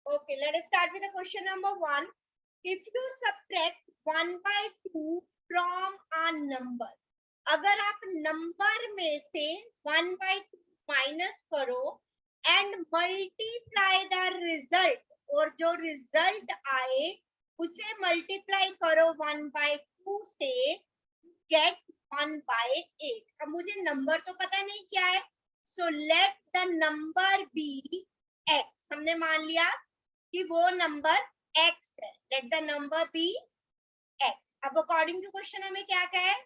Okay, let us start with the question number 1. If you subtract 1 by 2 from a number, अगर आप number में से 1 by 2 minus करो and multiply the result, और जो result आए उसे मल्टीप्लाई करो 1 by 2 से, गेट 1 by 8. अब मुझे नंबर तो पता नहीं क्या है, so let the number be x. हमने मान लिया कि वो नंबर x है. Let the number be x. अब अकॉर्डिंग टू क्वेश्चन हमें क्या कहा है,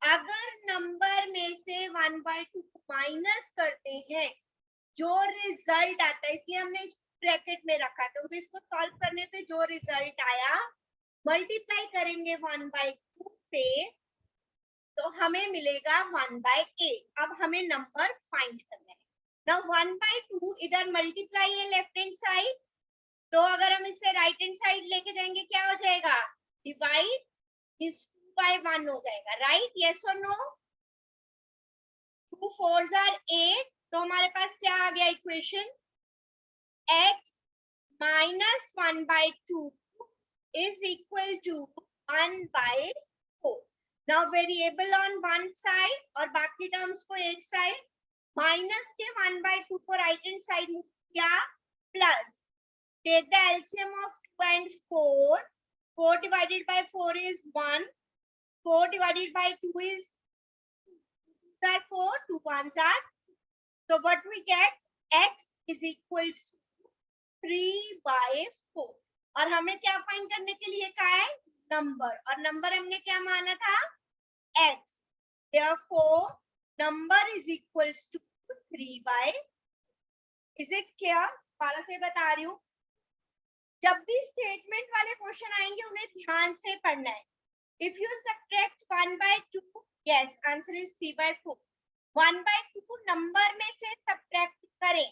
अगर नंबर में से 1 by 2 माइनस करते हैं, जो रिजल्ट आता है, इसलिए हमने इस ब्रैकेट में रखा, क्योंकि इसको सॉल्व करने पे जो रिजल्ट आया मल्टीप्लाई करेंगे 1 by 2 से, तो हमें मिलेगा 1 by 8. अब हमें नंबर फाइंड करना है. नाउ 1 by 2 इधर मल्टीप्लाई है लेफ्ट हैंड साइड, तो अगर हम इससे राइट हैंड साइड लेके जाएंगे क्या हो जाएगा, डिवाइड इस 2 by 1 हो जाएगा. राइट, यस और नो? 2 4s are 8. तो हमारे पास क्या आ गया equation, x minus 1 by 2 is equal to 1 by 4. Now variable on one side और बाकी टर्म्स को एक साइड, माइनस के 1 by 2 को राइट हैंड साइड मूव किया, plus take the LCM of 2 and 4. 4 divided by 4 is 1. 4 divided by 2 is 4. 2 ones are. So what we get, x is equals to 3 by 4. और हमें क्या find करने के लिए कहा है, नंबर, और नंबर हमने क्या माना था, x. Therefore number is equals to 3 by. Is it clear? दोबारा से बता रही हूँ, जब भी स्टेटमेंट वाले क्वेश्चन आएंगे उन्हें ध्यान से पढ़ना है. If you subtract 1 by 2, yes, answer is 3 by 4. 1 by 2 number में से सब्ट्रैक्ट करें.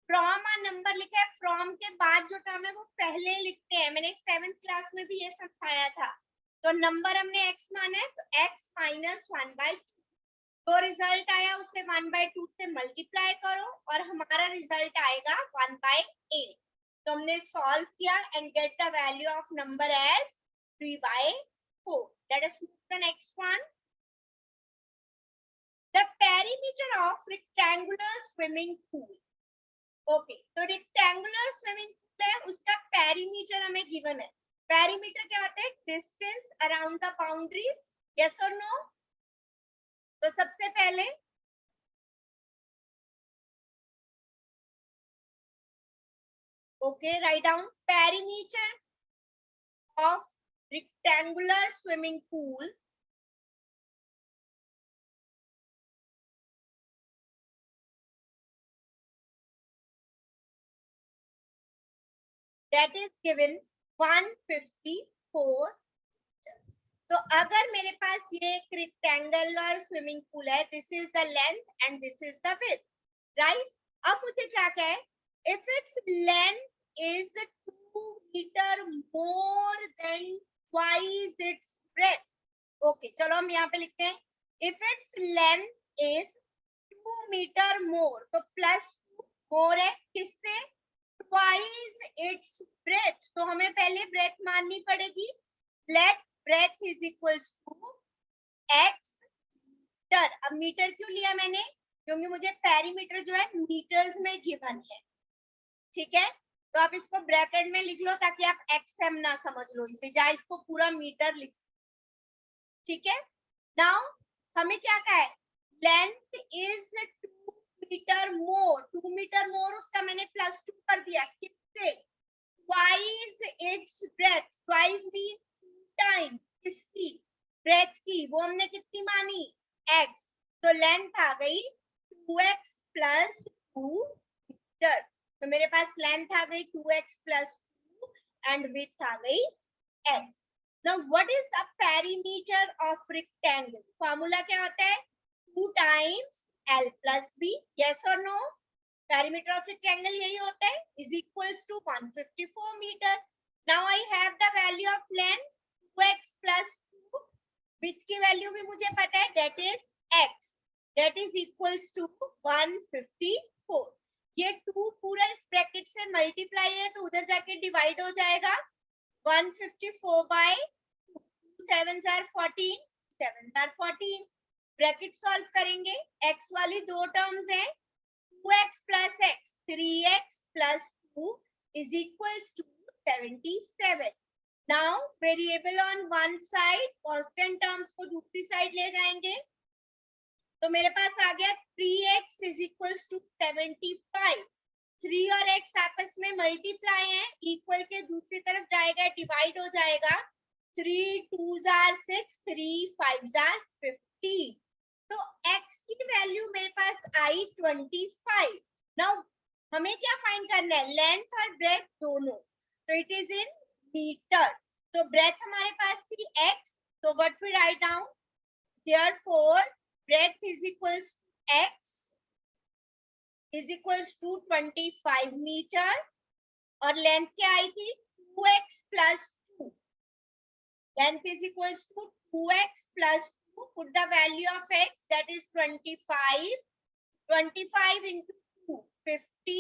फ्रॉम अ नंबर लिखा है, फ्रॉम के बाद जो टर्म है वो पहले लिखते हैं. मैंने 7th क्लास में भी ये समझाया था. तो नंबर हमने x माना है, तो x minus 1 by 2. तो रिजल्ट आया, उसे 1 by 2 से मल्टीप्लाई करो और हमारा रिजल्ट आएगा 1 by 8. तो हमने सॉल्व किया and get the value of number as 3 by 4. Let us move the next one. The perimeter of rectangular swimming pool. Okay, तो रेक्टेंगुलर स्विमिंग पूल है, उसका पेरीमीटर हमें गिवन है. पेरीमीटर क्या होता है, distance around the boundaries. Yes और no? तो सबसे पहले okay, write down perimeter of rectangular swimming pool. That is given 154. तो अगर मेरे पास ये एक रेक्टेंगुलर स्विमिंग पूल है, this is the length and this is the width, right? अब मुझे क्या कहे, if its length is 2 metre more than twice its breadth. Okay, चलो हम यहाँ पे लिखते हैं, if its length is 2 metre more, तो प्लस 2 मोर है किससे, ट्वाइस इट्स ब्रेथ. तो हमें पहले ब्रेथ माननी पड़ेगी. Let breadth is equals to x metre. अब मीटर क्यों लिया मैंने, क्योंकि मुझे पेरीमीटर जो है मीटर्स में गिवन है. ठीक है, तो आप इसको ब्रैकेट में लिख लो ताकि आप xm ना समझ लो इसे, या इसको पूरा मीटर लिख. ठीक है, नाउ हमें क्या कहा है, length is 2 metre more. 2 metre more उसका मैंने प्लस 2 कर दिया, किससे, twice its breadth. Twice mean time किसकी, ब्रेथ की, वो हमने कितनी मानी, x. तो लेंथ आ गई 2x प्लस 2 मीटर. तो मेरे पास लेंथ आ गई 2x प्लस 2 एंड विड्थ आ गई x. Now what is the perimeter of rectangle? Formula क्या होता है, 2 times L plus B. Yes or no? Perimeter of rectangle यही होता है, is equals to 154 meter. Now I have the value of length 2x plus 2. Width की value भी मुझे पता है, that is x. That is equals to 154. ये 2 पूरा इस ब्रैकेट से मल्टीप्लाई है तो उधर जाके डिवाइड हो जाएगा 154 by 7 or 14, 7 or 14। Bracket solve करेंगे, x वाली दो टर्म्स है 2x plus x, 3x plus 2 is equals to 77. Now variable on one side, constant terms को दूसरी साइड ले जाएंगे तो मेरे पास आ गया 3x is equals to 75. 3 और x आपस में मल्टीप्लाई है, इक्वल के दूसरी तरफ जाएगा, डिवाइड हो जाएगा 3 2s are 6, 3 5s are 50. तो x की वैल्यू मेरे पास आई 25. नाउ हमें क्या फाइंड करना है, लेंथ और ब्रेथ दोनों, तो इट इज इन मीटर. तो ब्रेथ हमारे पास थी x, तो what we write down, therefore breadth is equals to x is equals to 25 metre और लेंथ क्या आई थी 2x plus 2. Length is equals to 2x plus 2. Put the value of x, that is 25. 25 into 2, 50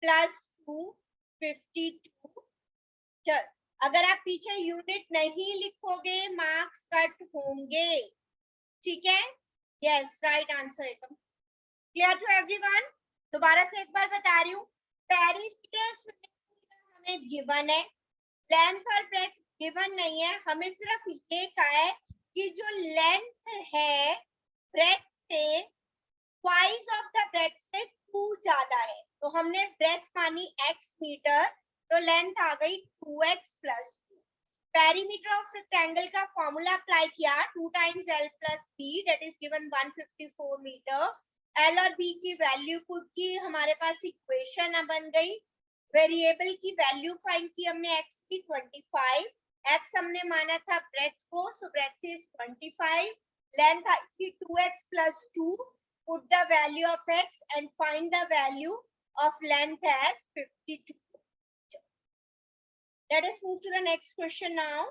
plus 2, 52. चल, अगर आप पीछे unit नहीं लिखोगे मार्क्स कट होंगे, ठीक है. यस, राइट आंसर एकदम क्लियर टू एवरीवन. दोबारा से एक बार बता रही हूँ, पेरीमीटर हमें गिवन है, लेंथ और ब्रेथ गिवन नहीं है, हमें सिर्फ ये कहा है कि जो लेंथ है ब्रेथ से ट्वाइस ऑफ द ब्रेथ से 2 ज्यादा है, तो हमने ब्रेथ मानी x मीटर, तो लेंथ आ गई 2x plus 2. Perimeter of rectangle का फॉर्मूला अप्लाई किया, 2 times l plus b, that is given 154 metre. l और b की वैल्यू पुट की, हमारे पास इक्वेशन बन गई. वेरिएबल की वैल्यू फाइंड की हमने x की 25, x हमने माना था ब्रेथ को, सो ब्रेथ इज 25, लेंथ आई थी 2x plus 2. Put the value of x and find the value of length as 52. Let us move to the next question now.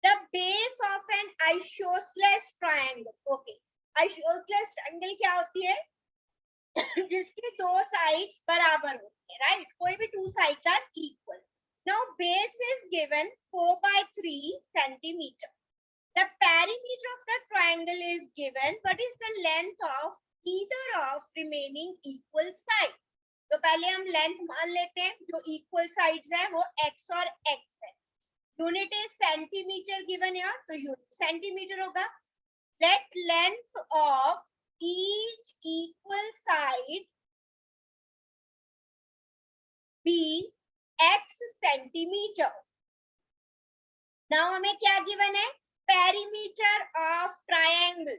The base of an isosceles triangle. Okay, isosceles triangle क्या होती है, जिसकी दो sides बराबर होती है, right? कोई भी two sides are equal. Now base is given 4 by 3 centimeter. The perimeter of the triangle is given. What is the length of either of remaining equal sides? तो पहले हम लेंथ मान लेते हैं, जो इक्वल साइड्स है वो x और x है. यूनिट इज सेंटीमीटर गिवन है, तो यूनिट सेंटीमीटर होगा. Let length of each equal side be x centimetre. Now हमें क्या गिवन है, perimeter of triangle,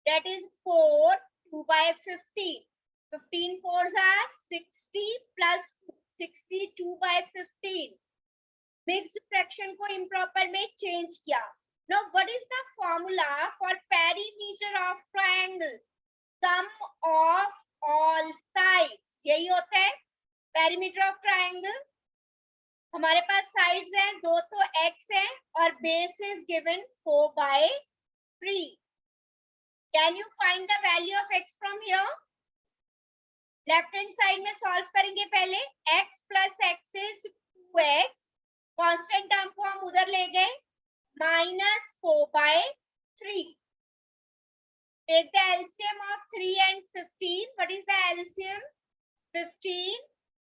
that is 4 2 by 15. 15 4s are 60 plus 62 by 15. Mixed fraction को improper में change किया. Now what is the formula for perimeter of triangle? Sum of all sides. यही होता है perimeter of triangle. हमारे पास sides हैं दो, तो x है और base is given 4 by 3. Can you find the value of x from here? Left hand side में सॉल्व करेंगे पहले. x plus x is 2x, constant term को हम उधर ले गए, minus 4 by 3. Take the LCM of 3 and 15. What is the LCM? 15.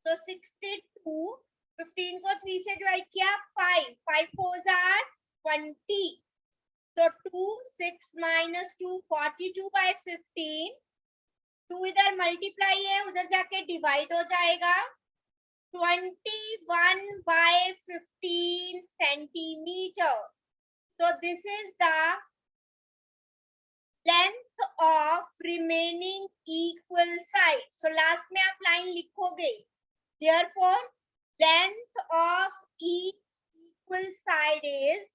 So 62. 15 को 3 से डिवाइड किया, 5 5 4s are 20. तो 2 6 minus 2 42 by 15. 2 इधर मल्टीप्लाई है, उधर जाके डिवाइड हो जाएगा. 21 by 15 centimetre. So this is the length of remaining equal sides. So last में आप लाइन लिखोगे, therefore length of each equal side is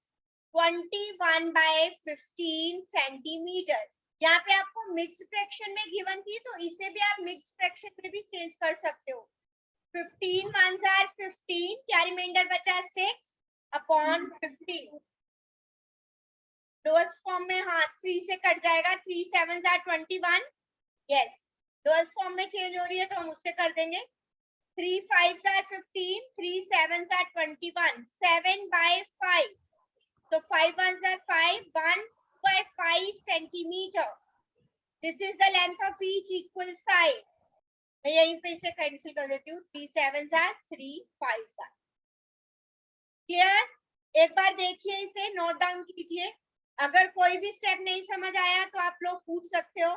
21 by 15 centimeter. यहाँ पे आपको मिक्स फ्रैक्शन में गिवन थी, तो इसे भी आप मिक्स फ्रैक्शन में भी चेंज कर सकते हो. 15 1s are 15, क्या रिमाइंडर बचा 6 upon 15. लोएस्ट फॉर्म में हाँ 3 से कट जाएगा, 3 7s are 21. Yes, lowest form में चेंज हो रही है तो हम उससे कर देंगे. 3 5s are 15, 3 7s are 21, 7 by 5. So 5 1s are 5, 1 by 5 centimeter. This is the length of each equal side. मैं यहीं पे इसे कैंसिल कर देती हूँ. 3 7s are 3 5s are. Clear? एक बार देखिए, इसे नोट डाउन कीजिए. अगर कोई भी स्टेप नहीं समझ आया तो आप लोग पूछ सकते हो.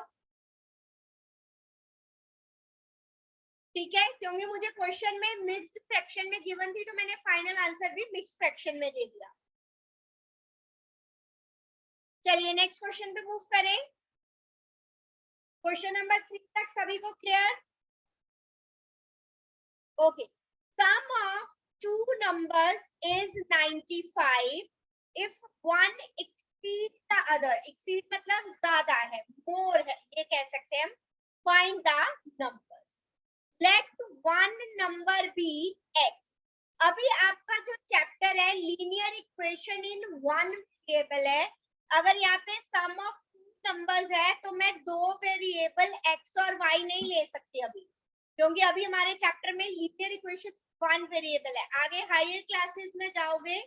ठीक है, क्योंकि मुझे क्वेश्चन में मिक्स्ड फ्रैक्शन में गिवन थी तो मैंने फाइनल आंसर भी मिक्स्ड फ्रैक्शन में दे दिया. चलिए नेक्स्ट क्वेश्चन पे मूव करें. क्वेश्चन नंबर 3 तक सभी को clear? Okay. Sum of two numbers is 95 if one exceeds the other. exceed मतलब ज्यादा है, more है, ये कह सकते हैं हम. find the numbers. let one number be x. अभी आपका जो चैप्टर है linear equation in one variable है. अगर यहाँ पे सम ऑफ टू नंबर्स है तो मैं दो वेरिएबल x और y नहीं ले सकती अभी, क्योंकि अभी हमारे चैप्टर में लीनियर इक्वेशन वन वेरिएबल है. आगे हायर क्लासेस में जाओगे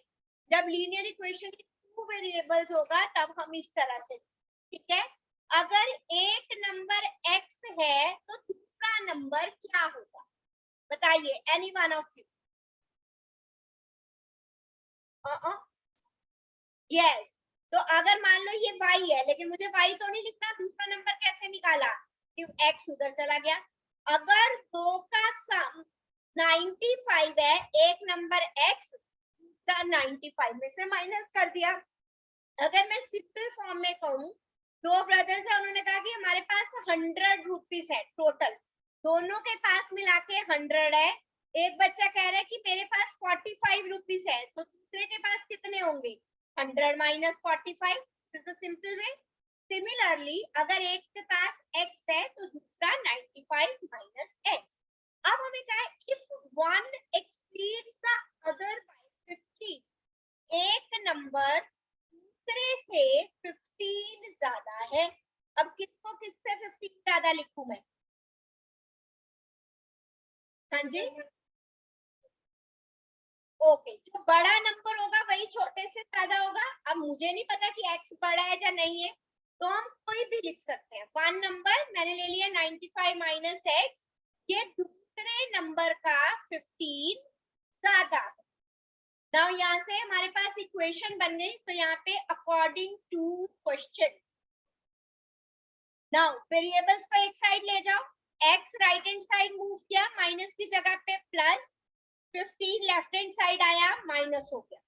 जब लीनियर इक्वेशन टू वेरिएबल्स होगा तब हम इस तरह से. ठीक है, अगर एक नंबर x है तो दूसरा नंबर क्या होगा बताइए, any one of you. Yes. तो अगर मान लो ये y है लेकिन मुझे y तो नहीं लिखना, दूसरा नंबर कैसे निकाला कि x उधर चला गया. अगर दो का सम 95 है, एक नंबर x दूसरा 95 में से माइनस कर दिया. अगर मैं सिंपल फॉर्म में कहूँ, दो ब्रदर्स है, उन्होंने कहा कि हमारे पास 100 रुपीस है टोटल, दोनों के पास मिला के 100 है. एक बच्चा कह रहा है कि मेरे पास 45 रुपीस है, तो दूसरे के पास कितने होंगे? 100 minus 45. This is the simple way. Similarly, अगर एक के पास x है तो दूसरा 95 minus x. अब हमें कहा है if one exceeds the other by 15, एक नंबर दूसरे से 15 ज्यादा है. अब किसको किससे 15 ज्यादा लिखूं मैं? हाँ जी, ओके. जो बड़ा नंबर होगा वही छोटे से ज्यादा होगा. अब मुझे नहीं पता कि x बड़ा है या नहीं है, तो हम कोई भी लिख सकते हैं. वन नंबर मैंने ले लिया 95 माइनस x, ये दूसरे नंबर का 15 ज्यादा. नाउ यहाँ से हमारे पास इक्वेशन बन गई. तो यहाँ पे according to question, now variables को एक साइड ले जाओ. x right hand side move किया, माइनस की जगह पे प्लस, 15 लेफ्ट हैंड साइड आया, माइनस हो गया.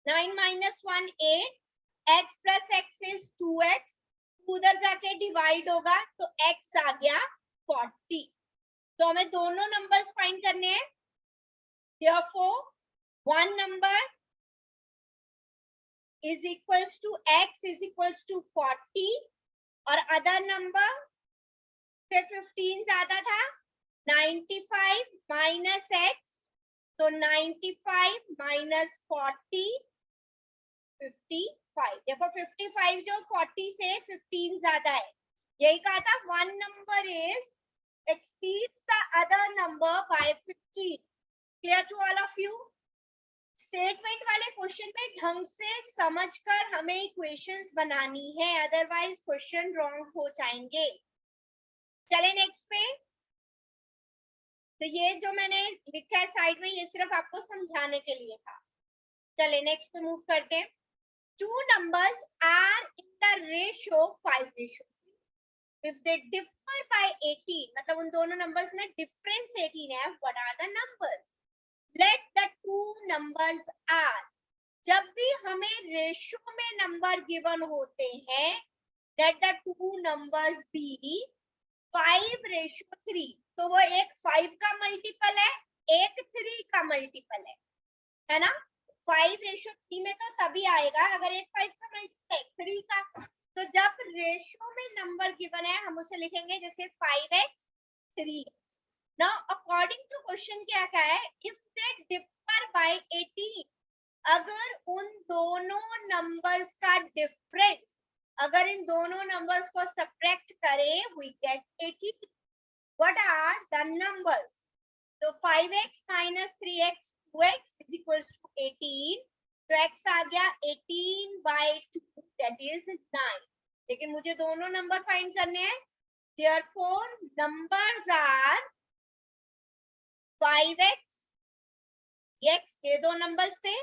9 minus 1 8, x plus x is 2x, उधर जाके डिवाइड होगा तो x आ गया 40. तो हमें दोनों नंबर्स फाइंड करने हैं. Therefore, one number is equals to x is equals to 40 और अदर नंबर से 15 ज्यादा था. 95 minus x, तो 95 minus 40 55. देखो 55 जो 40 से 15 ज्यादा है. यही कहा था, one number is exceeds the other number by 15. Clear to all of you? Statement वाले क्वेश्चन में ढंग से समझकर हमें इक्वेशंस बनानी है, अदरवाइज क्वेश्चन रॉन्ग हो जाएंगे. चले नेक्स्ट पे. तो ये जो मैंने लिखा है साइड में, ये सिर्फ आपको समझाने के लिए था. चले नेक्स्ट पे मूव करते हैं. Two numbers are in the ratio 5:3. If they differ by 18, मतलब उन दोनों numbers में difference 18 है, what are the numbers? Let the two numbers are. जब भी हमें ratio में number given होते हैं, let the two numbers be 5:3. तो वो एक 5 का मल्टीपल है, एक 3 का मल्टीपल है ना? 5:3 में तो तभी आएगा अगर एक 5 का मल्टीपल 3 का. तो जब रेशियो में नंबर गिवन है हम उसे लिखेंगे जैसे 5x 3x. Now according to question क्या कहा है, इफ दे डिफर बाय 18, अगर उन दोनों नंबर्स का डिफरेंस, अगर इन दोनों नंबर्स को सब्ट्रैक्ट करें we get 18. what are the numbers? So 5x minus 3x 2x is equals to 18. तो x आ गया 18 by 2 that is 9. लेकिन मुझे दोनों नंबर फाइंड करने हैं. Therefore numbers are 5x, x ये दो नंबर्स थे.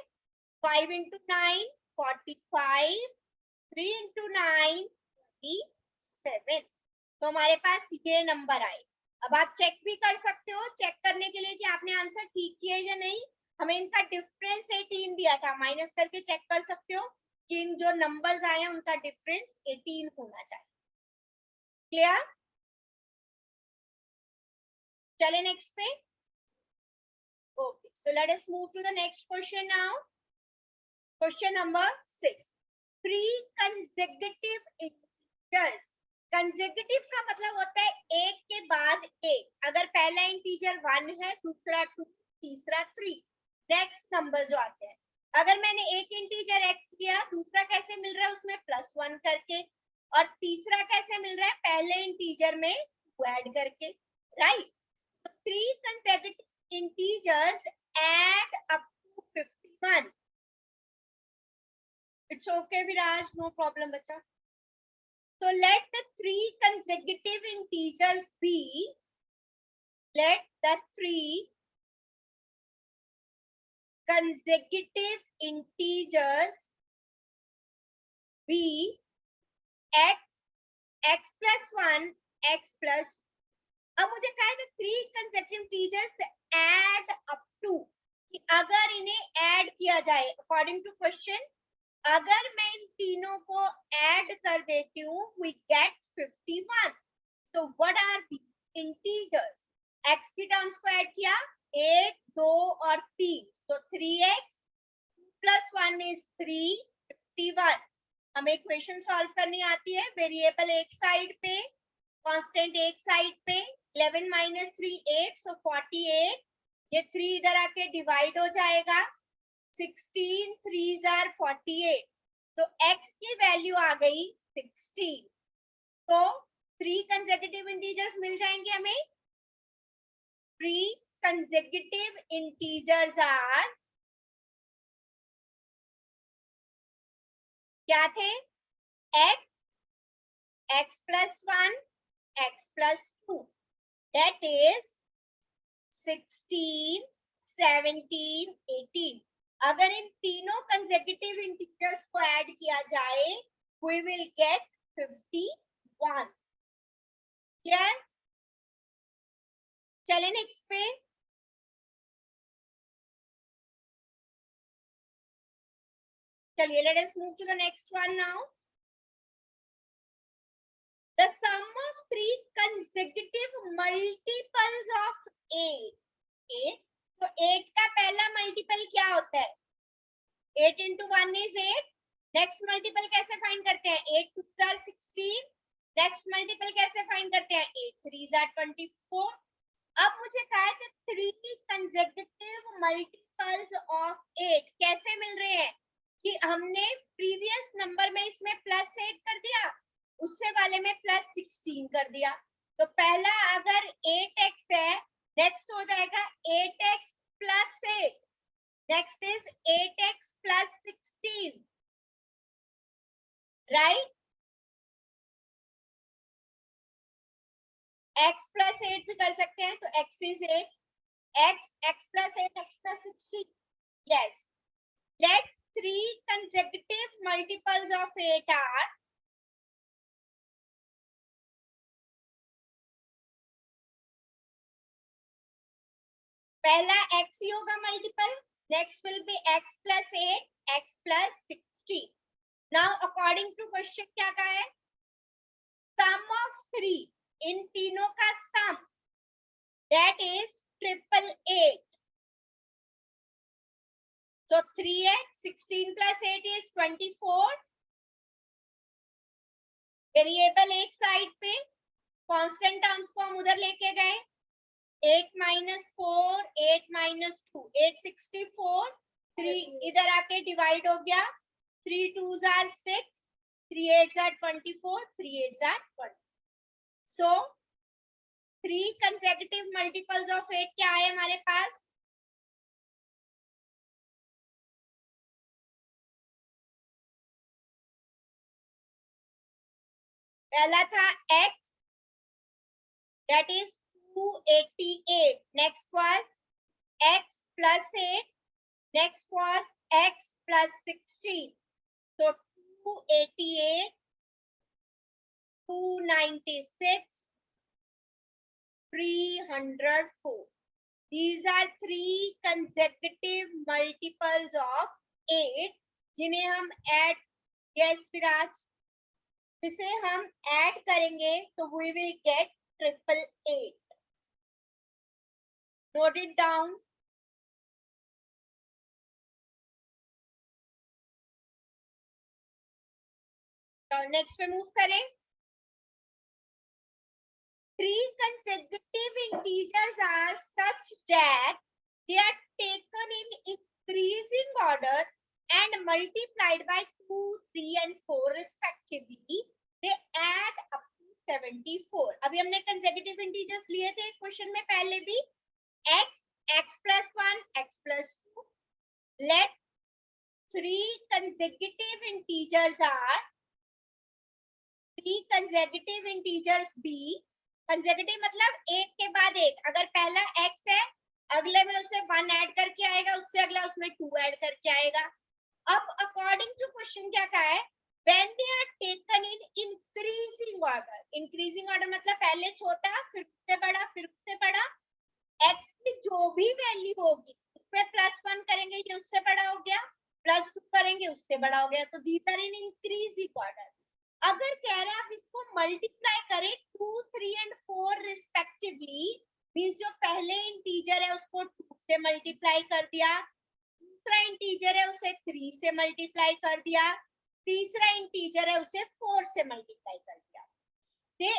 5 into 9 45, 3 into 9 27. तो हमारे पास ये नंबर आए. अब आप चेक भी कर सकते हो, चेक करने के लिए कि आपने आंसर ठीक किया है या नहीं. हमें इनका डिफरेंस 18 दिया था, माइनस करके चेक कर सकते हो कि इन जो नंबर्स आए हैं उनका डिफरेंस 18 होना चाहिए. क्लियर? चले नेक्स्ट पे. Okay, so let us move to the next question now. Question number 6. 3 consecutive integers. Consecutive का मतलब होता है एक के बाद एक. अगर पहला इंटीजर 1 है, दूसरा 2, तीसरा 3, नेक्स्ट नंबर जो आते हैं. अगर मैंने एक इंटीजर x किया, दूसरा कैसे मिल रहा है उसमें +1 करके, और तीसरा कैसे मिल रहा है पहले इंटीजर में 2 ऐड करके. राइट? तो 3 consecutive integers add up to 51. It's okay Viraj, no problem बच्चा. So let the 3 consecutive integers be, let the 3 consecutive integers be x, x plus 1, x plus. अब मुझे कहा है 3 consecutive integers add up to, कि अगर इन्हें add किया जाए अकॉर्डिंग टू क्वेश्चन, अगर मैं इन तीनों को ऐड कर देती हूँ we get 51. तो what are the integers? x की टर्म्स को ऐड किया 1, 2 और 3, तो 3x plus 1 is 3, 51. हमें इक्वेशन सॉल्व करनी आती है. वेरिएबल एक साइड पे, कांस्टेंट एक साइड पे. 11 minus 3 8, so 48. ये 3 इधर आके डिवाइड हो जाएगा. 16 3s are 48. तो x की वैल्यू आ गई 16. तो 3 consecutive integers मिल जाएंगे हमें. 3 consecutive integers are क्या थे? x, x plus 1, x plus 2. That is 16, 17, 18. अगर इन तीनों कंसेक्यूटिव इंटीजर्स को ऐड किया जाए we will get 51. क्लियर? चले नेक्स्ट पे. चलिए let us move to the next one now. The sum of 3 consecutive multiples of 8. 8. तो 8 का पहला मल्टीपल क्या होता है? 8 into 1 is 8. नेक्स्ट मल्टीपल कैसे फाइंड करते हैं? 8 2s are 16. नेक्स्ट मल्टीपल कैसे फाइंड करते हैं? 8 3s are 24. अब मुझे कहा है कि 3 consecutive multiples of 8 कैसे मिल रहे हैं? कि हमने प्रीवियस नंबर में इसमें +8 कर दिया, उससे वाले में +16 कर दिया. तो पहला अगर 8x है, नेक्स्ट हो जाएगा 8x plus 8. Next is 8x plus 16. Right? x plus 8 भी कर सकते हैं. तो x is 8. x plus 8, x plus 16. Yes. Let 3 consecutive multiples of 8 are पहला x ही होगा multiple. Next will be x plus 8, x plus 16. Now according to question क्या कहा है? Sum of 3, इन तीनों का सम, that is 888. So 3x 16 plus 8 is 24. Variable एक side पे, constant terms को हम उधर लेके गए. 8 minus 4, 8 minus 2, 864. 3 इधर आके डिवाइड हो गया. 3 2s are 6, 3 8s are 24, 3 8s are 20. So 3 consecutive multiples of 8 क्या है हमारे पास? पहला था x, that is 288. Next was x plus 8. Next was x plus 16. So 288, 296, 304. These are 3 consecutive multiples of 8 जिन्हें हम add, yes विराज, जिसे हम add करेंगे तो we will get 888. Note it down. Next पे मूव करें. 3 consecutive integers are such that they are taken in increasing order and multiplied by 2, 3 and 4 respectively. They add up to 74. अभी हमने consecutive integers लिए थे question में पहले भी. x, x plus 1, x plus 2. Let 3 consecutive integers are 3 consecutive integers be. Consecutive मतलब एक के बाद एक. अगर पहला x है, अगले में उसे 1 ऐड करके आएगा, उससे अगला उसमें 2 ऐड करके आएगा. अब अकॉर्डिंग टू क्वेश्चन क्या कहा है? when they are taken in increasing order. increasing order मतलब पहले छोटा, फिर उससे बड़ा, फिर उससे बड़ा. x की जो भी वैल्यू होगी उसमें +1 करेंगे, ये उससे बड़ा हो गया, +2 करेंगे, उससे बड़ा हो गया. तो these are in increasing order. अगर कह रहे हैं आप इसको मल्टीप्लाई करें 2, 3 and 4 रिस्पेक्टिवली, मींस जो पहले इंटीजर है उसको 2 से मल्टीप्लाई कर दिया, दूसरा इंटीजर है उसे 3 से मल्टीप्लाई कर दिया, तीसरा इंटीजर है उसे 4 से मल्टीप्लाई कर दिया. दे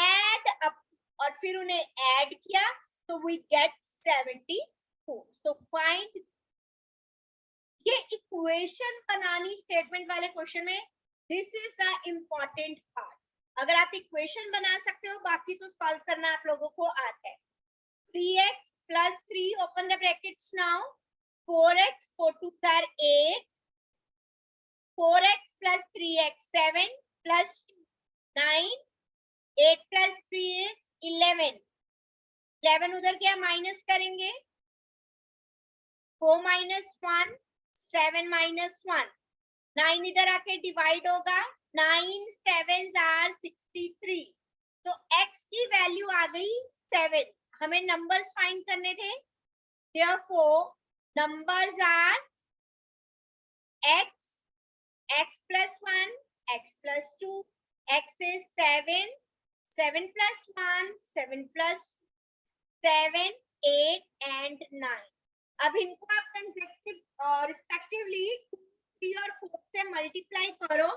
ऐड अप और फिर उन्हें ऐड किया तो वी गेट 74. So find. ये इक्वेशन बनानी स्टेटमेंट वाले क्वेश्चन में This is the important part. अगर आप इक्वेशन बना सकते हो, बाकी तो सॉल्व करना आप लोगों को आता है. 3x plus 3, open the brackets now. 4x, 4 2s are 8. 4x plus 3x, 7 plus 2, 9. 8 plus 3 is 11. 11 उधर क्या माइनस करेंगे? 4 minus 1, 7 minus 1. 9 इधर आके डिवाइड होगा. 9 7s are 63. तो x की वैल्यू आ गई 7. हमें नंबर्स फाइंड करने थे. Therefore, numbers are x, x plus 1, x plus 2, x is 7, 7 plus 1, 7 plus 7, 8 and 9. अब इनको आप कंसेक्टिव और रिस्पेक्टिवली 3 और 4 से मल्टीप्लाई करो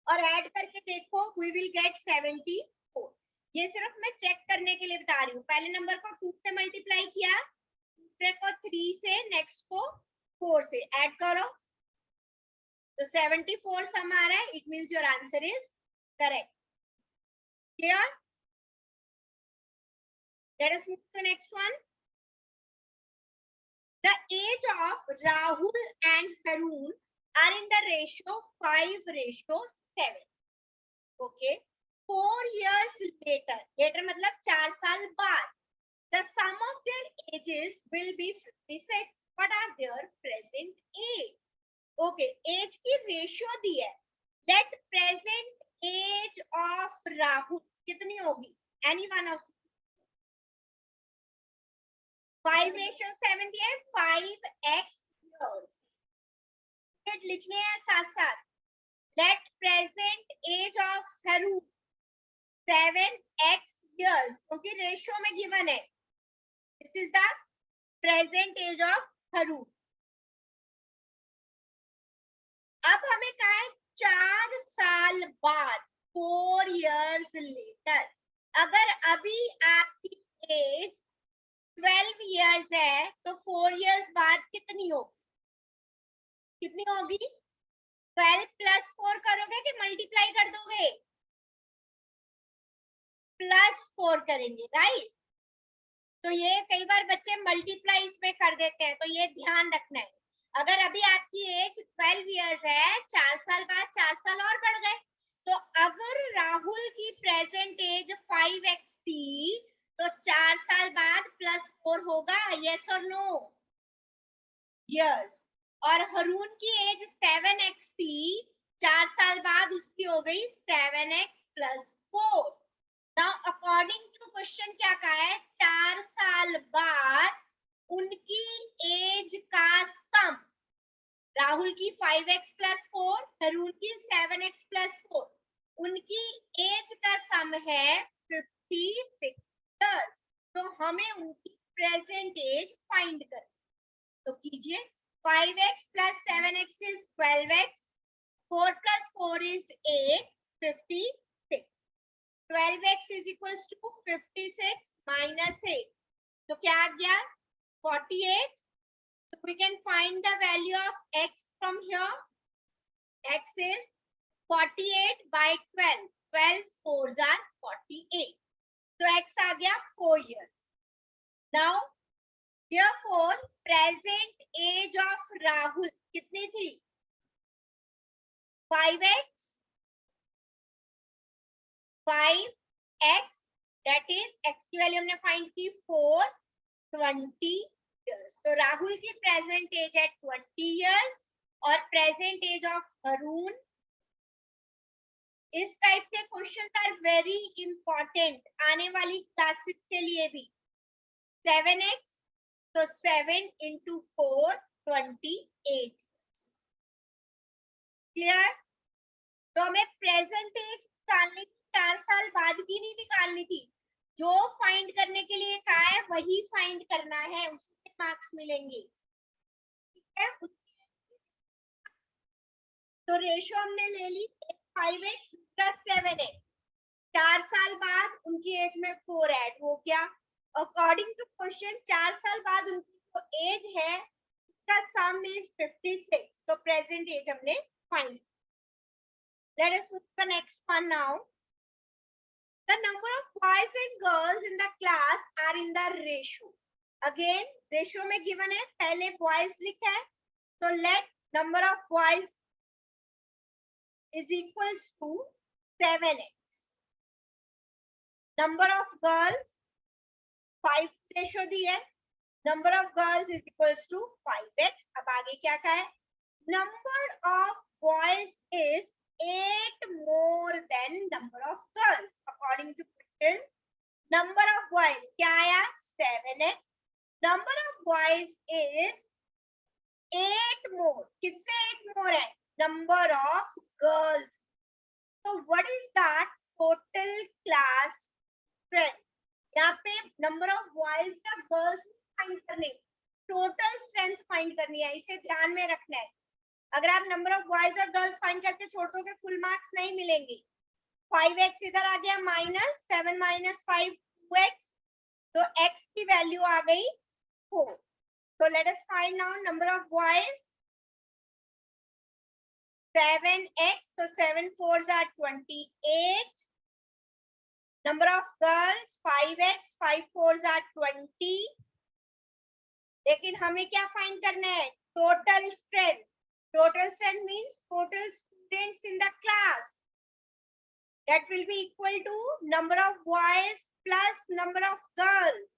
और ऐड करके देखो, we will get 74. ये सिर्फ मैं चेक करने के लिए बता रही हूँ. पहले नंबर को 2 से मल्टीप्लाई किया, दूसरे को 3 से, नेक्स्ट को 4 से ऐड करो तो 74 सम आ रहा है. It means your answer is correct. Clear? Let us move to the next one. The age of Rahul and Harun are in the ratio 5:7. Okay. 4 years later. Later मतलब 4 साल बाद. The sum of their ages will be 56. What are their present age? Okay. Age की ratio दी है. Let present age of Rahul कितनी होगी? Any one of 5:7 दिया है. 5x years. लिखने हैं साथ साथ. Let present age of Harun 7x years, क्योंकि रेशियो में गिवन है. This is the present age of Harun. अब हमें कहा है 4 साल बाद, 4 years later. अगर अभी आपकी एज 12 years है तो 4 years बाद कितनी होगी? कितनी होगी? 12 plus 4 करोगे कि मल्टीप्लाई कर दोगे? +4 करेंगे, राइट? तो ये कई बार बच्चे मल्टीप्लाई इसमें कर देते हैं, तो ये ध्यान रखना है। अगर अभी आपकी एज 12 इयर्स है, 4 साल बाद 4 साल और बढ़ गए, तो अगर राहुल की प्रेजेंट एज 5x थी, तो 4 साल बाद +4 होगा, यस और नो? यस। और हरून की एज 7x थी, 4 साल बाद उसकी हो गई 7x + 4। Now according to question क्या कहा है, 4 साल बाद उनकी एज का सम, राहुल की 5x + 4, हरून की 7x + 4, उनकी एज का सम है 56 इयर्स। तो हमें उनकी प्रेजेंट एज फाइंड करनी, तो कीजिए। 5x + 7x is 12x, 4 + 4 is 8, 56. 12x is equals to 56 minus 8. तो क्या आ गया? 48. So we can find the value of x from here. X is 48 by 12. 12 4s are 48. So x आ गया 4 years. Now, therefore, present age of Rahul कितनी थी? 5x, 5x, that is x की value हमने find की 4, 20 years. तो राहुल की present as है 20 years और प्रेजेंट एज ऑफ हरून, इस टाइप के क्वेश्चन आर वेरी इंपॉर्टेंट आने वाली क्लासेस के लिए भी। 7x, तो 7 into 4, 28. क्लियर? तो हमें प्रेजेंट एज निकालनी थी, 4 साल बाद की नहीं निकालनी थी। जो फाइंड करने के लिए कहा है वही फाइंड करना है, उसके मार्क्स मिलेंगे, ठीक है? तो रेशो हमने ले ली 5x + 7x, 4 साल बाद उनकी एज में 4 ऐड हो गया। अकॉर्डिंग टू क्वेश्चन 4 साल बाद उनकी जो एज है उसका सम इज 56, तो प्रेजेंट एज हमने find. Let us move to the next one now. The number of boys and girls in the class are in the ratio. Again, ratio में given है, पहले boys लिखा है, तो let number of boys is equals to 7x. Number of girls 5 ratio दी है, number of girls is equals to 5x. अब आगे क्या कहा है? Number of boys is 8 more than number of girls. According to question, number of boys क्या आया? 7x. Number of boys is 8 more. किससे 8 more है? Number of girls. So what is that? Total class strength. यहाँ पे number of boys या girls find करने, total strength find करनी है, इसे ध्यान में रखना है। अगर आप नंबर ऑफ बॉयज और गर्ल्स फाइंड करके छोड़ दोगे फुल मार्क्स नहीं मिलेंगे। 5x इधर आ गया माइनस 7 - 5 2x, तो x की वैल्यू आ गई 4। तो let us find now number of boys 7x, तो 7 4s are 28। Number of girls 5x, 5 4s are 20। लेकिन हमें क्या फाइंड करना है? Total strength. Total strength means total students in the class. That will be equal to number of boys plus number of girls.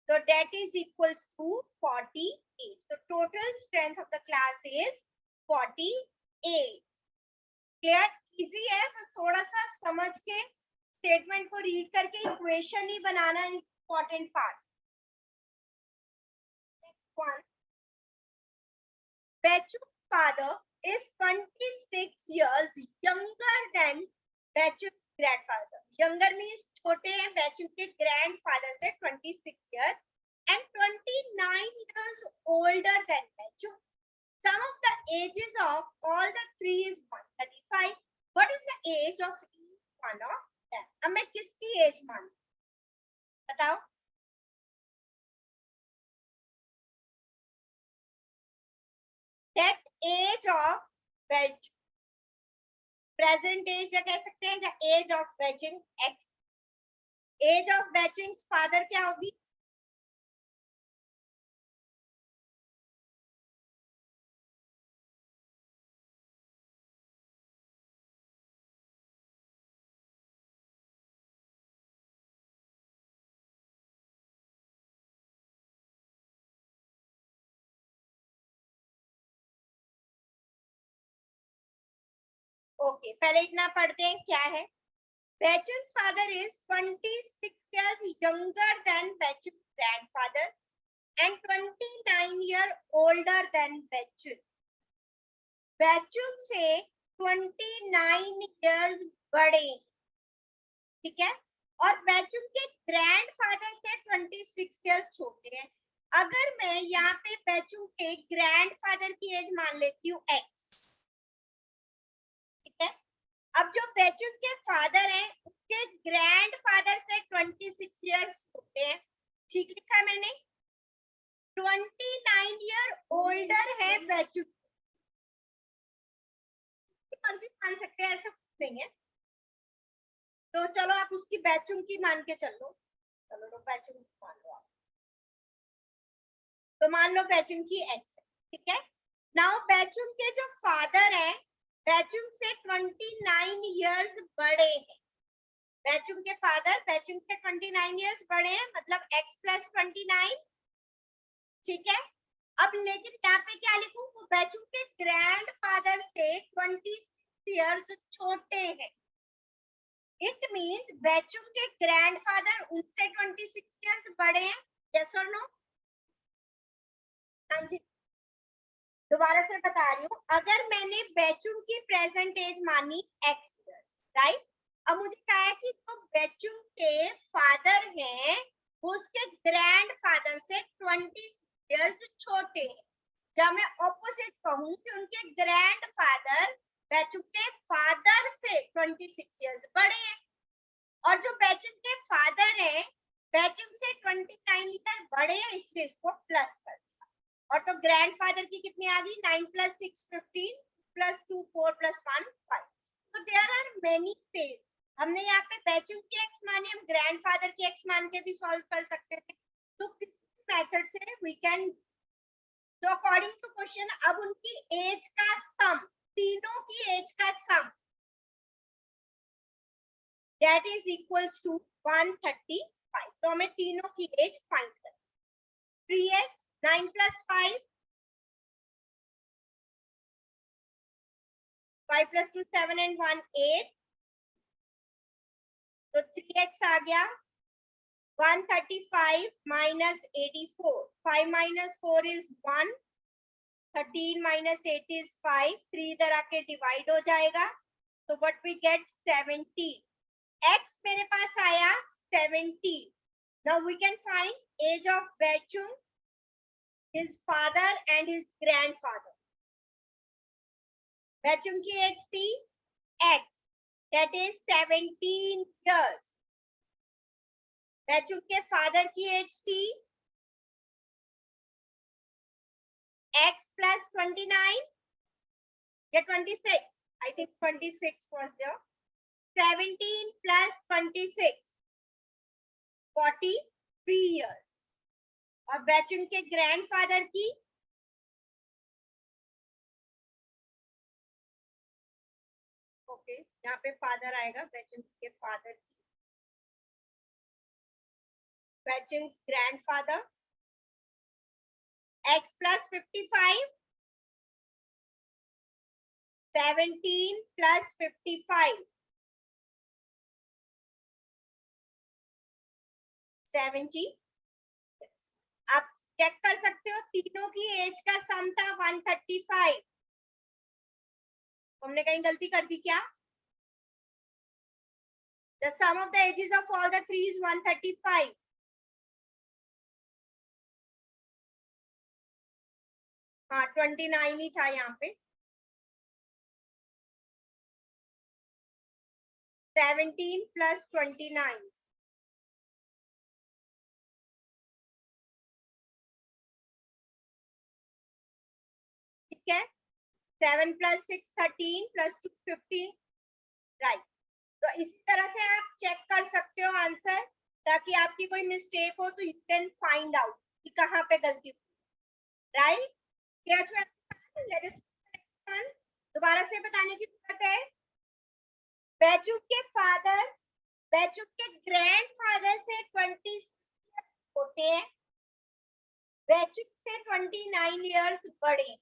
So that is equals to 48. So total strength of the class is 48. Clear? Easy है, बस थोड़ा सा समझ के statement को read करके equation ही बनाना important part. Next one. Bachu's father is 26 years younger than Bachu's grandfather. Younger means छोटे हैं Bachu के grandfather से 26 years and 29 years older than Bachu. Sum of the ages of all the three is 135. What is the age of each one of them? अब मैं किसकी as मानूं? बताओ। That age of Bachu, present age या कह सकते हैं the age of वेजिंग x, एज ऑफ बैचुइंग्स फादर क्या होगी? ओके, पहले इतना पढ़ते हैं क्या है। Bachchan's father is 26 years younger than Bachchan's grandfather and 29 years older than Bachchan. Bachchan से 29 years बड़े, ठीक है, और Bachchan के ग्रैंडफादर से 26 years छोटे हैं। अगर मैं यहाँ पे Bachchan के ग्रैंडफादर की एज मान लेती हूँ x, ठीक है, अब जो Bachchan के फादर हैं उसके ग्रैंडफादर से 26 years छोटे हैं, ठीक लिखा मैंने। 29 year ओल्डर है Bachchan, मर्जी मान सकते हैं, ऐसा कुछ नहीं है। तो चलो आप उसकी Bachchan की मान के चलो, चलो तो Bachchan की मान लो आप, तो मान लो Bachchan की x है, ठीक है। नाउ Bachchan के जो फादर है Bachchan से 29 years बड़े हैं। Bachchan के फादर Bachchan से 29 years बड़े हैं, मतलब x plus 29, ठीक है। अब लेकिन यहाँ पे क्या लिखूं, वो Bachchan के ग्रैंडफादर से 26 years छोटे हैं। इट मींस Bachchan के ग्रैंडफादर उनसे 26 years बड़े हैं, यस और नो? हाँ जी, दोबारा से बता रही हूँ, अगर मैंने Bachchan की प्रेजेंट एज मानी x years, राइट, अब मुझे कहा है कि जो Bachchan के फादर हैं वो उसके ग्रैंडफादर से 26 years छोटे हैं। जब मैं ऑपोजिट कहूँ कि उनके ग्रैंडफादर Bachchan के फादर से 26 years बड़े हैं, और जो Bachchan के फादर हैं Bachchan से 29 years बड़े हैं, इसलिए इसको प्लस कर दिया। और तो ग्रैंडफादर की कितनी आ गई, 9 + 6 15 + 2 4 + 1 5। तो देयर आर मेनी वेज, हमने यहाँ पे Bachchan की x माने, हम ग्रैंडफादर की x मान के भी सॉल्व कर सकते थे। तो किस मेथड से वी कैन, तो अकॉर्डिंग टू क्वेश्चन, अब उनकी एज का सम, तीनों की एज का सम, दैट इज इक्वल्स टू 135। तो हमें तीनों की एज फाइंड करनी। 3x 9 + 5, 5 + 2 7 and 1 8, तो 3x आ गया। 135 minus 84, 5 minus 4 is 1, 13 minus 8 is 5, 3 इधर आके डिवाइड हो जाएगा, तो what we get 17। x मेरे पास आया 17। Now we can find age of Bachchan, his father and his grandfather। Bachchan की एज थी x, that is 17 years। Bachchan के फादर की एज थी x plus 29 या 26, I think 26 was there। 17 plus 26 43 years। और Bachchan के ग्रैंडफादर की, okay यहाँ पे फादर आएगा, Bachchan के फादर की, Bachchan's grandfather x plus 55, 17 plus 55 70। आप चेक कर सकते हो, तीनों की एज का सम था 135। हमने कहीं गलती कर दी क्या? The sum of the ages of all the three is 135। हाँ 29 ही था यहाँ पे। 17 plus 29, ठीक है। 7 plus 6 13 plus 2 15, राइट। तो इसी तरह से आप चेक कर सकते हो आंसर ताकि आपकी कोई मिस्टेक हो तो यू कैन फाइंड आउट कि कहाँ पे गलती हुई, राइट? दोबारा से बताने की जरूरत है। बैचुक के फादर, बैचुक के ग्रैंडफादर से 20 छोटे हैं, बैचुक से 29 इयर्स बड़े।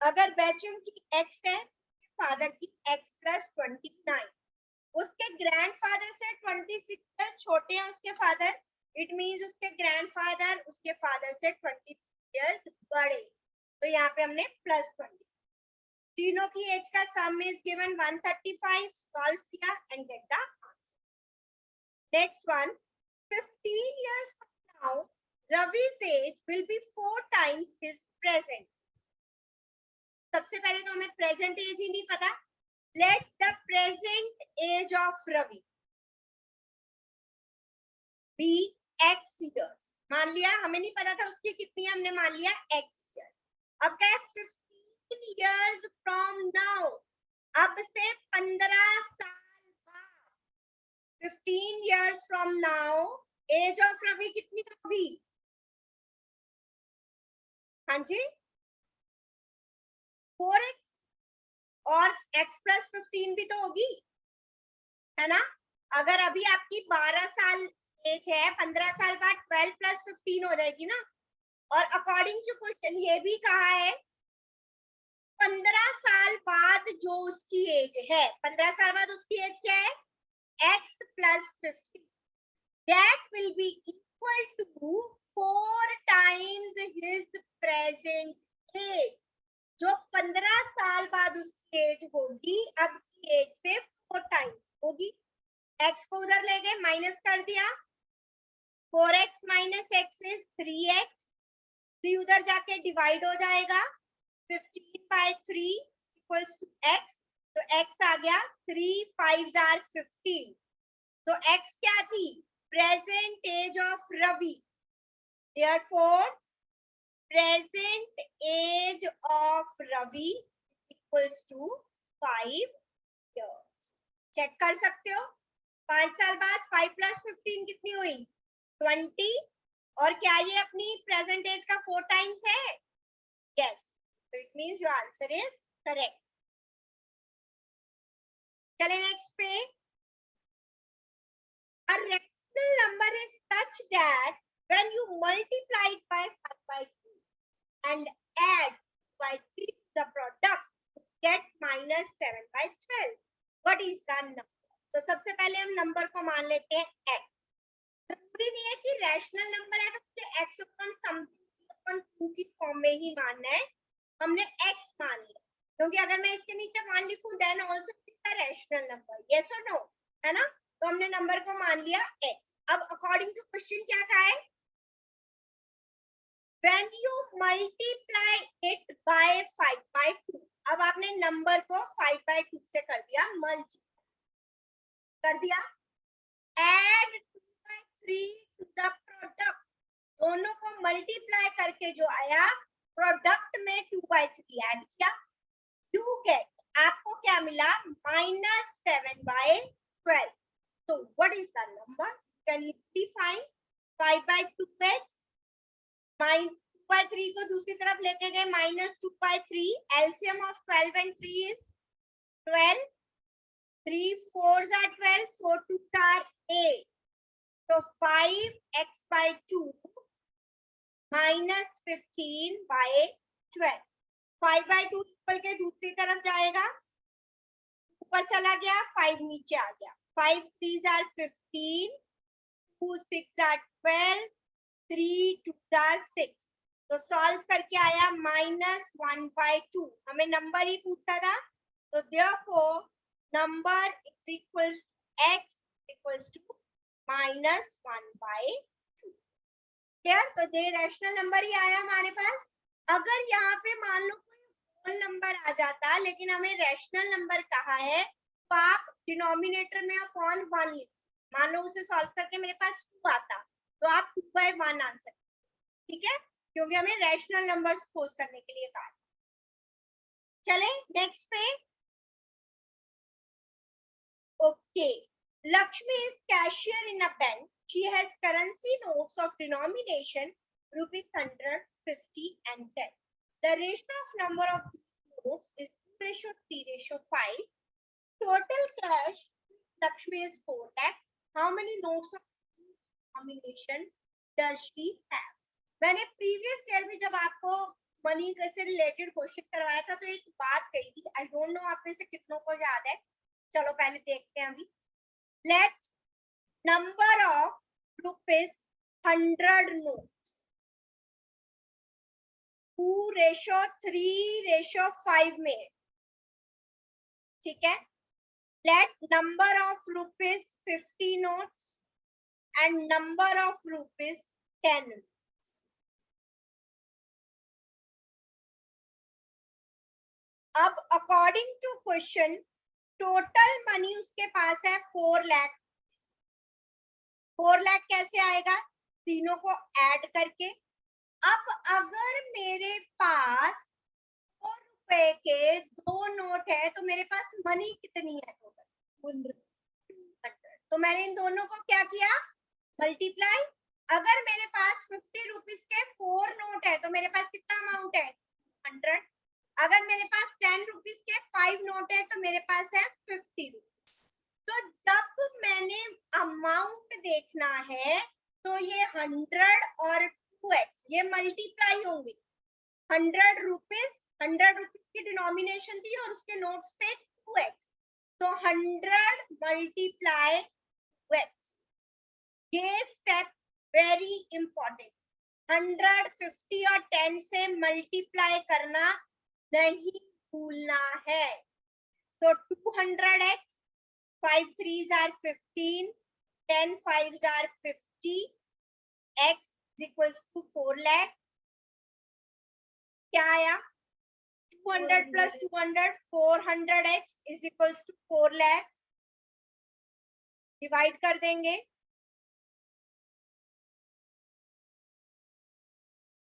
अगर बैचुक की एक्स है, फादर की एक्स प्लस 29, उसके ग्रैंडफादर से 26 इयर्स छोटे हैं उसके फादर, इट मींस उसके ग्रैंडफादर उसके फादर से 26 इयर्स बड़े। तो यहाँ पे हमने प्लस 20, तीनों की एज का सम इज गिवन 135, सॉल्व किया and get the answer. Next one, 15 years from now, Ravi's age will be 4 times his present. सबसे पहले तो हमें प्रेजेंट एज ही नहीं पता। Let the present age of Ravi be X years. मान लिया, हमें नहीं पता था उसकी कितनी, हमने मान लिया एक्स इयर्स। अब क्या है, 15 years from now, अब से 15 साल बाद, 15 years from now, age of Ravi कितनी होगी? हाँ जी, 4x और x प्लस 15 भी तो होगी, है ना? अगर अभी आपकी 12 साल एज है, 15 साल बाद 12 प्लस 15 हो जाएगी ना। और अकॉर्डिंग टू क्वेश्चन ये भी कहा है 15 साल बाद जो उसकी एज है, 15 साल बाद उसकी एज क्या है? x plus 15, that will be equal to 4 times his present age. जो 15 साल बाद उसकी एज होगी, अब की एज से 4 टाइम होगी। x को उधर ले गए, माइनस कर दिया, 4x minus x is 3x, 3 उधर जाके डिवाइड हो जाएगा, 15 by 3 इक्वल्स टू x, तो x आ गया 3 5s are 15। तो x क्या थी? Present age of Ravi, therefore present age of Ravi equals to 5 years। Check कर सकते हो, 5 साल बाद 5 प्लस 15 कितनी हुई? 20। और क्या ये अपनी प्रेजेंट एज का 4 टाइम्स है? Yes, it means your answer is correct. चले नेक्स्ट पे, a rational number is such that when you multiply it by 5 by 2 and add by 3 to the product, you get minus 7 by 12. What is the number? तो सबसे पहले हम number को मान लेते हैं x। जरूरी नहीं है कि रैशनल नंबर है तो मुझे x अपॉन समथिंग अपॉन 2 की फॉर्म में ही मानना है, हमने x मान लिया, क्योंकि अगर मैं इसके नीचे 1 लिखूं then also it's a rational number, yes और नो, है ना? तो हमने नंबर को मान लिया x। अब अकॉर्डिंग टू क्वेश्चन क्या कहा है? When you multiply it by 5 by 2, अब आपने नंबर को 5 by 2 से कर दिया, मल्टीप्लाई कर दिया, add 2 by 3 to the product, दोनों को मल्टीप्लाई करके जो आया प्रोडक्ट में 2 by 3 ऐड किया, you get, आपको क्या मिला? minus 7 by 12। So what is the number? You can easily find 5 by 2x, 2 by 3 को दूसरी तरफ लेके गए, minus 2 by 3, LCM of 12 and 3 is 12, 3 4s are 12, 4 2s are 8, so 5x by 2 minus 15 by 12, 5 by 2 equal के दूसरी तरफ जाएगा, ऊपर चला गया, 5 नीचे आ गया, 5 3s are 15, 2 6 are 12, 3 2s are 6, तो सॉल्व करके आया minus 1 by 2। हमें नंबर ही पूछा था, तो therefore number is equals to x equals to minus 1 by 2। Clear? तो ये रैशनल नंबर ही आया हमारे पास। अगर यहाँ पे मान लो कोई होल नंबर आ जाता, लेकिन हमें रैशनल नंबर कहा है, तो आप डिनोमिनेटर में अपॉन 1 लिखो, मान लो उसे सॉल्व करके मेरे पास 2 आता, तो आप 2 by 1 आंसर, ठीक है? क्योंकि हमें रैशनल नंबर सपोज करने के लिए कहा। चले नेक्स्ट पे, okay, Lakshmi is cashier in a bank. She has currency notes of denomination rupees 100, 50 and 10. The ratio of number of notes is 2:3:5. Total cash Lakshmi is 4 lakh. How many notes of denomination does she have? मैंने previous year में जब आपको money से related question करवाया था तो एक बात कही थी, आई डोंट नो आप में से कितनों को याद है. चलो पहले देखते हैं अभी. Let number of rupees 100 notes 2:3:5 में, ठीक है. Let number of rupees 50 notes and number of rupees 10. अब according to question total money उसके पास है 4 लाख. 4 लाख कैसे आएगा? तीनों को ऐड करके. अब अगर मेरे पास 4 रुपए के 2 नोट है तो मेरे पास मनी कितनी है टोटल? 100. तो मैंने इन दोनों को क्या किया? मल्टीप्लाई. अगर मेरे पास 50 रुपीज के 4 नोट है तो मेरे पास कितना अमाउंट है? 100. अगर मेरे पास 10 रुपीज के 5 नोट है तो मेरे पास है 50 रुपीज. तो जब मैंने अमाउंट देखना है तो ये 100 और 2x ये मल्टीप्लाई होंगे. 100 रुपीज की डिनोमिनेशन थी और उसके नोट्स थे 2x. तो 100 मल्टीप्लाई 2x. ये स्टेप वेरी इंपॉर्टेंट. 100, 50 और 10 से मल्टीप्लाई करना नहीं भूलना है. तो 200x, 5 3s are 15, 10 5s are 50, x is equals to 4 lakh. क्या आया? 200 plus 200, 400x is equals to 4 lakh. Divide कर देंगे.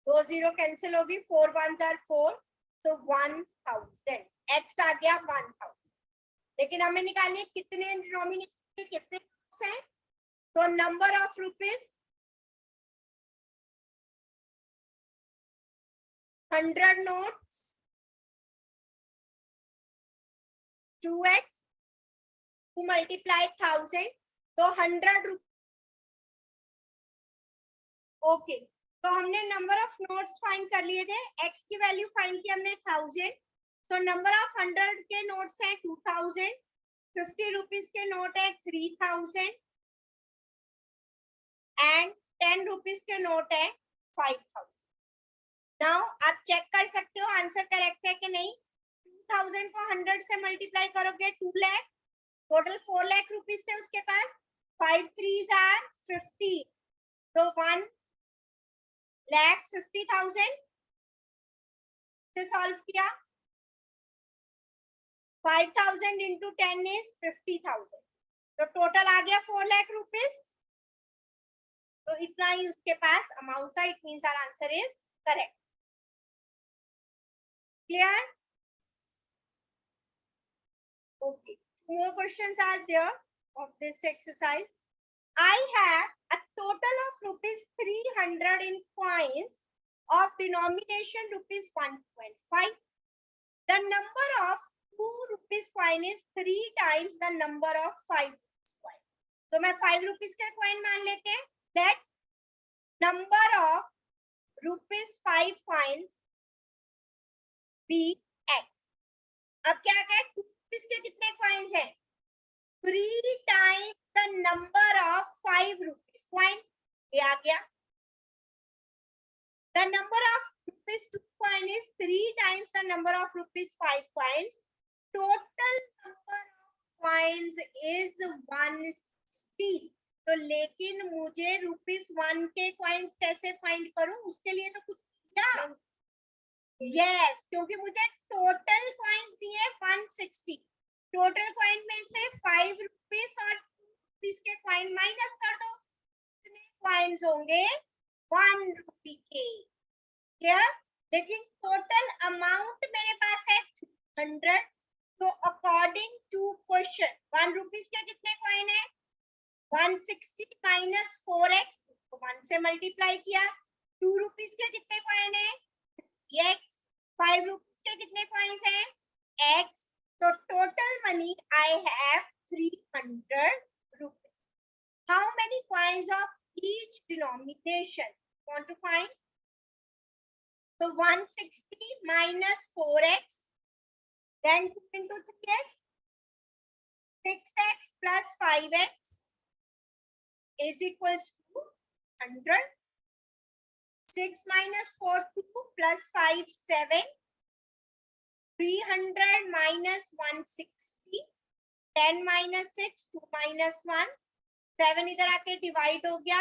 2 0 कैंसिल होगी. 4 1s are 4, तो 1000. x आ गया 1000. लेकिन हमें निकालनी है कितने डिनोमिनेटर कितने हैं. तो number of rupees 100 notes 2x to multiply 1000. तो 100 रुपीज. ओके. तो हमने नंबर ऑफ नोट्स फाइंड कर लिए थे. x की वैल्यू फाइंड की हमने 1000. तो नंबर ऑफ 100 के नोट्स है 2000. 50 रुपीज के नोट है 3000 एंड 10 रुपीज के नोट है 5000. नाउ आप चेक कर सकते हो आंसर करेक्ट है कि नहीं. 2000 को 100 से मल्टीप्लाई करोगे 2 लाख. टोटल 4 लाख रुपीज थे उसके पास. 5 3s are 50, तो 1,50,000 से सॉल्व किया. 5000 into 10 is 50,000. तो टोटल आ गया 4 लाख रुपीज. तो इतना ही उसके पास अमाउंट था. It means our answer is correct. Clear? Okay. More questions are there of this exercise. I have a total of rupees 300 in coins of denomination rupees 1.5. The number of 2 rupees coin is 3 times the number of 5 rupees coin. तो मैं 5 rupees के coin मान लेते हैं. That number of rupees 5 coins be x. अब क्या है? 2 rupees के कितने coins हैं? 3 times the number of 5 rupees coin. ये आ गया. The number of rupees 2 coin is 3 times the number of rupees 5 coins. Total number of coins is 160. तो लेकिन मुझे ₹1 के coins कैसे find करूं? उसके लिए तो कुछ किया. Yes, क्योंकि मुझे total coins दिए 160. टोटल कॉइन में से 5 रुपीस और 2 रुपीस के कॉइन माइनस कर दो. कितने कॉइन्स होंगे? 1 रुपी के. क्लियर? लेकिन टोटल अमाउंट मेरे पास है 300. तो अकॉर्डिंग टू क्वेश्चन 1 रुपीस के कितने कॉइन है? 160 माइनस 4x, 1 से मल्टीप्लाई किया। 2 रुपीज के कितने कॉइन है? x। 5 रुपीज के कितने कॉइन्स हैं? x। तो total money I have 300 rupees. How many coins of each denomination want to find? तो 160 minus 4x, then 2 into 3x, 6x plus 5x is equals to 100. 6 minus 4, 2 plus 5, 7. 300 minus 160. 10 minus 6, 2 minus 1. 7 इधर आके divide हो गया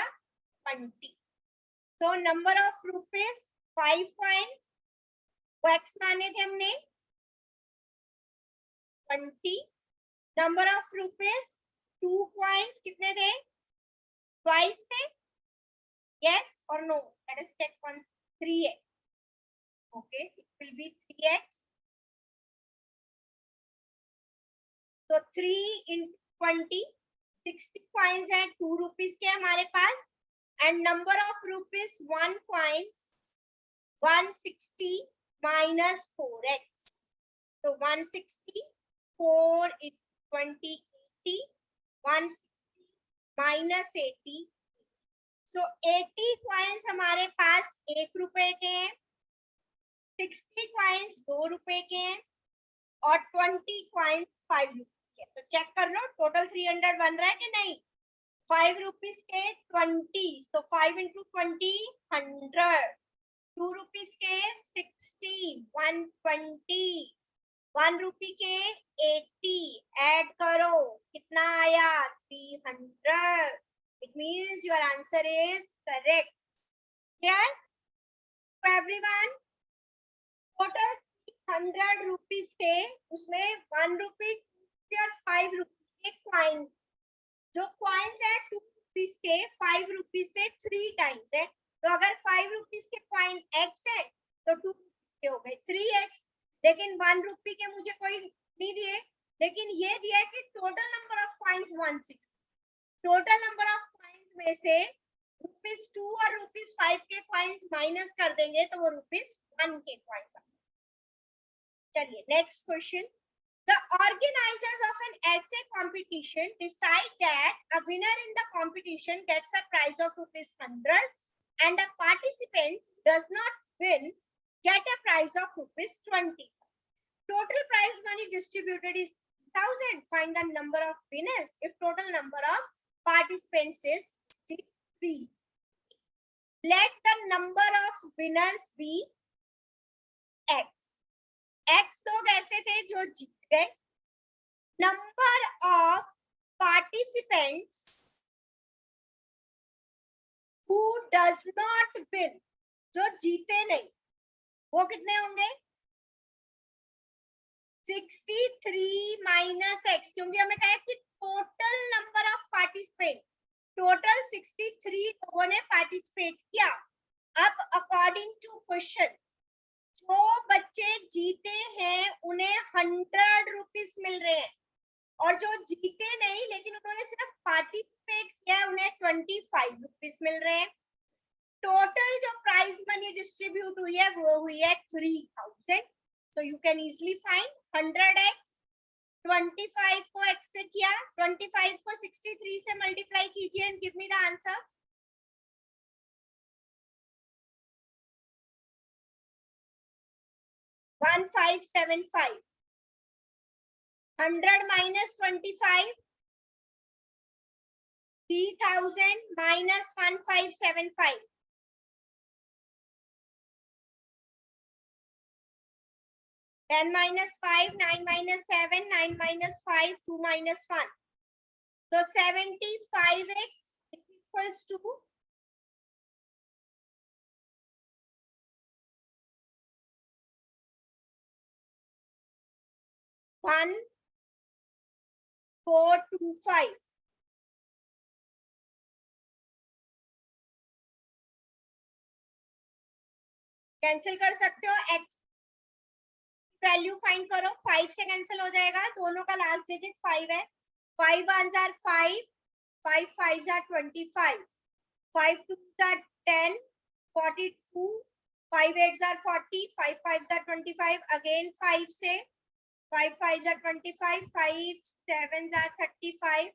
20. तो number of rupees 5 coin, x माने थे हमने 20. Number of rupees 2 coins कितने थे? ट्वाइस थे? yes or no? Let us check once. 3x. okay, it will be 3x. so 3 into 20, 60 coins है 2 rupees के हमारे पास, and number of rupees 1 coins 160 minus 4x. so 160, 4 into 20, 80. 160 minus 80. so 80 coins हमारे पास 1 रुपए के हैं, 60 coins 2 रुपए के हैं, और 20 coins 5 रुपीज के। तो चेक कर लो टोटल 300 बन रहा है कि नहीं? 5 रुपीज के 20, तो 5 into 20 100. 2 रुपीज के 60, 120. 1 रुपी के 80. ऐड करो कितना आया? 300. It means your answer is correct. Clear to everyone? Total 100 rupees थे, उसमें 1 rupee और 5 rupees के coins, जो coins है 2 rupees के 5 rupees से 3 times है। तो अगर 5 rupees के coin x है तो 2 rupees के हो गए 3x। लेकिन 1 rupee के मुझे कोई नहीं दिए, लेकिन ये दिया है कि total number of coins 160। Total number of coins में से ₹2 और ₹5 के कॉइन्स माइनस कर देंगे तो वो ₹1 के कॉइन्स। चलिए next question. The organizers of an essay competition decide that a winner in the competition gets a prize of ₹100 and a participant does not win get a prize of ₹20. Total prize money distributed is 1000. Find the number of winners if total number of participants is 63. Let the number of winners be x. x लोग ऐसे थे जो जीत गए. Number of participants who does not win, जो जीते नहीं, वो कितने होंगे? 63 minus x, क्योंकि हमें कहा है कि total number of participant, total 63 लोगों ने पार्टिसिपेट किया। अब अकॉर्डिंग टू क्वेश्चन, जो बच्चे जीते हैं उन्हें 100 रुपीज मिल रहे हैं, और जो जीते नहीं लेकिन उन्होंने सिर्फ पार्टिसिपेट किया उन्हें 25 रुपीज मिल रहे हैं। टोटल जो प्राइज मनी डिस्ट्रीब्यूट हुई है वो हुई है 3000। So you can easily find 100x, 25 को x से किया, 25 को 63 से मल्टीप्लाई कीजिए and give me the answer. $1575. 100 minus 25, 3000 minus 1575. 10 minus 5, 9 minus 7, 9 minus 5, 2 minus 1. So 75x is equals to 1425. Cancel कर सकते हो, x वैल्यू फाइंड करो, 5 से कैंसिल हो जाएगा, दोनों का लास्ट डिजिट 5 है। 5 1 5, 5 5s are 25, 5 2s are 10, 42, 5 8s are 40, 5 5s are 25, again 5 से 5 5s are 25, 5 7s are 35,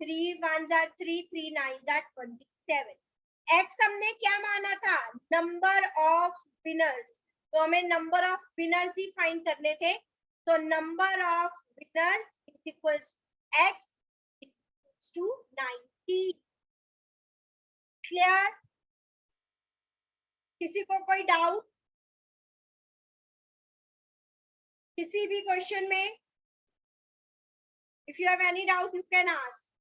3 1s are 3, 3 9s are 27. X हमने क्या माना था? Number of winners. तो हमें नंबर ऑफ विनर्स ही फाइंड करने थे. तो number of winners is equals X equals to 90. Clear? किसी को कोई डाउट किसी भी क्वेश्चन में? If you have any doubt, you can ask.